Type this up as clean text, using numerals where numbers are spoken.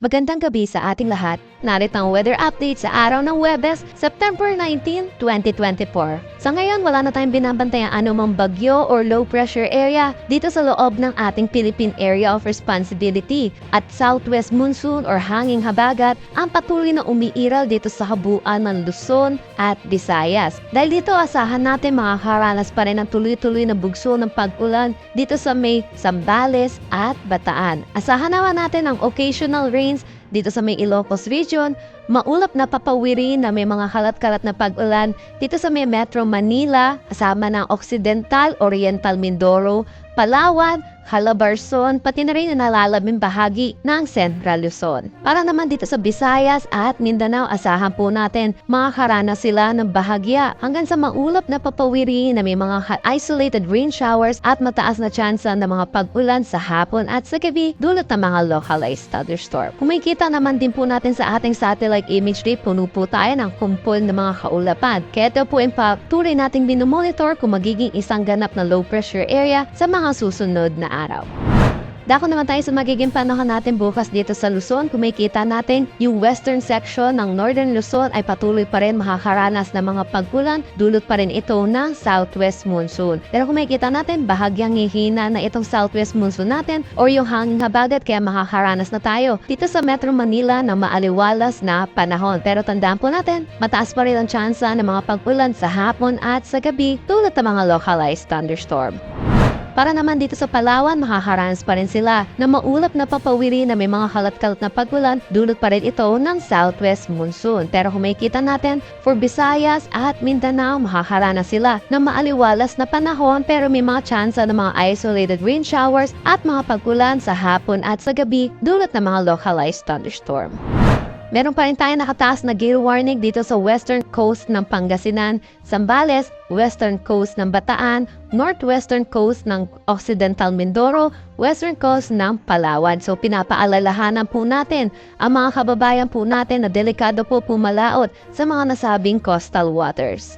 Magandang gabi sa ating lahat. Narito ang weather update sa araw ng Huwebes, September 19, 2024. Sa ngayon, wala na tayong binabantayang anumang bagyo or low pressure area dito sa loob ng ating Philippine Area of Responsibility at southwest monsoon or hanging habagat ang patuloy na umiiral dito sa habuan ng Luzon at Visayas. Dahil dito, asahan natin makakaranas pa rin ang tuloy-tuloy na bugso ng pag-ulan dito sa may Zambales at Bataan. Asahan naman natin ang occasional rains dito sa may Ilocos Region, maulap na papawiri na may mga kalat-kalat na pag-ulan dito sa may Metro Manila, kasama ng Occidental, Oriental Mindoro, Palawan, Calabarzon, pati na rin na nalalabing bahagi ng Central Luzon. Para naman dito sa Visayas at Mindanao, asahan po natin makakaranas sila ng bahagya hanggang sa maulap na papawiri na may mga isolated rain showers at mataas na tsansa ng mga pag-ulan sa hapon at sa gabi dulot ng mga localized thunderstorm. Kung makikita naman din po natin sa ating satellite imagery, puno po tayo ng kumpol ng mga kaulapan. Kaya ito po yung patuloy nating binomonitor kung magiging isang ganap na low pressure area sa mga susunod na araw. Dako naman tayo sa magiging panahon natin bukas dito sa Luzon. Kung makikita natin, yung western section ng Northern Luzon ay patuloy pa rin makakaranas ng mga pag-ulan, dulot pa rin ito ng southwest monsoon. Pero kung makikita natin, bahagyang hihina na itong southwest monsoon natin or yung hanging habagat, kaya makakaranas na tayo dito sa Metro Manila ng maaliwalas na panahon. Pero tandaan po natin, mataas pa rin ang tsansa ng mga pag-ulan sa hapon at sa gabi dulot ng mga localized thunderstorm. Para naman dito sa Palawan, makakaranas pa rin sila na maulap na papawiri na may mga kalat-kalat na pag-ulan, dulot pa rin ito ng southwest monsoon. Pero kung makikita natin, for Visayas at Mindanao, makakaranas sila na maaliwalas na panahon pero may mga tsansa ng mga isolated rain showers at mga pag-ulan sa hapon at sa gabi, dulot ng mga localized thunderstorm. Meron pa rin tayo nakataas na gale warning dito sa western coast ng Pangasinan, Zambales, western coast ng Bataan, northwestern coast ng Occidental Mindoro, western coast ng Palawan. So pinapaalalahanan po natin ang mga kababayan po natin na delikado po pumalaot sa mga nasabing coastal waters.